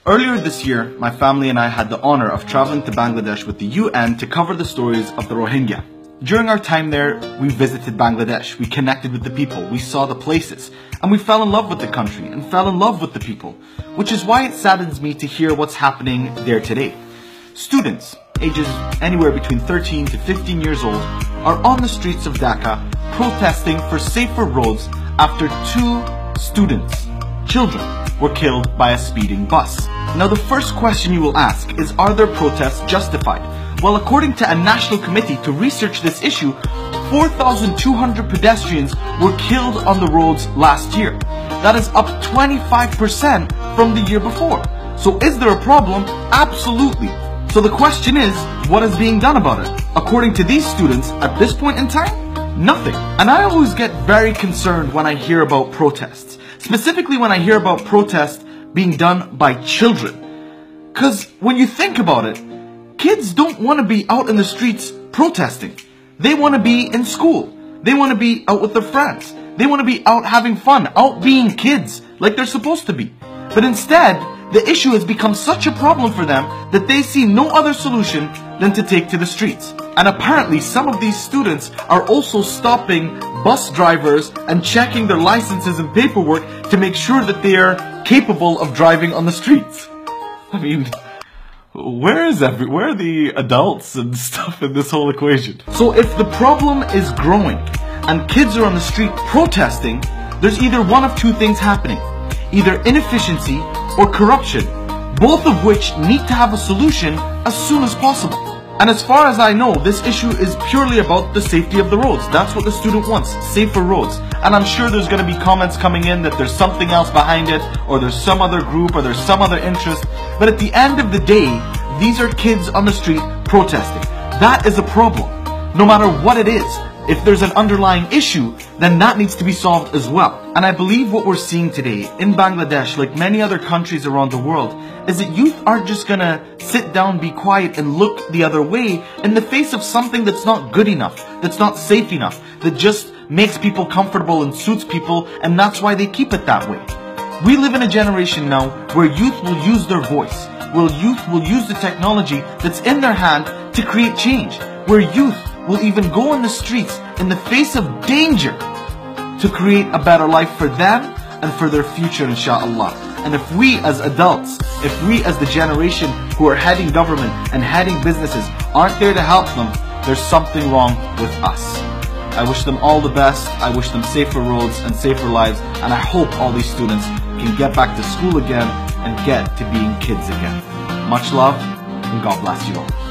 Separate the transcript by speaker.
Speaker 1: Earlier this year, my family and I had the honor of traveling to Bangladesh with the UN to cover the stories of the Rohingya. During our time there, we visited Bangladesh, we connected with the people, we saw the places, and we fell in love with the country and fell in love with the people, which is why it saddens me to hear what's happening there today. Students, ages anywhere between 13 to 15 years old, are on the streets of Dhaka protesting for safer roads after children, were killed by a speeding bus. Now the first question you will ask is, are their protests justified? Well, according to a national committee to research this issue, 4,200 pedestrians were killed on the roads last year. That is up 25% from the year before. So is there a problem? Absolutely. So the question is, what is being done about it? According to these students, at this point in time, nothing. And I always get very concerned when I hear about protests. Specifically when I hear about protests being done by children. Because when you think about it, kids don't want to be out in the streets protesting. They want to be in school. They want to be out with their friends. They want to be out having fun, out being kids like they're supposed to be. But instead, the issue has become such a problem for them that they see no other solution than to take to the streets. And apparently some of these students are also stopping bus drivers and checking their licenses and paperwork to make sure that they are capable of driving on the streets. I mean, where are the adults and stuff in this whole equation? So if the problem is growing and kids are on the street protesting, there's either one of two things happening. Either inefficiency or corruption, both of which need to have a solution as soon as possible. And as far as I know, this issue is purely about the safety of the roads. That's what the student wants, safer roads. And I'm sure there's going to be comments coming in that there's something else behind it, or there's some other group, or there's some other interest. But at the end of the day, these are kids on the street protesting. That is a problem, no matter what it is. If there's an underlying issue, then that needs to be solved as well. And I believe what we're seeing today in Bangladesh, like many other countries around the world, is that youth aren't just gonna sit down, be quiet, and look the other way in the face of something that's not good enough, that's not safe enough, that just makes people comfortable and suits people, and that's why they keep it that way. We live in a generation now where youth will use their voice, where youth will use the technology that's in their hand to create change, where youth will even go in the streets in the face of danger to create a better life for them and for their future, inshallah. And if we as adults, if we as the generation who are heading government and heading businesses aren't there to help them, there's something wrong with us. I wish them all the best. I wish them safer roads and safer lives. And I hope all these students can get back to school again and get to being kids again. Much love and God bless you all.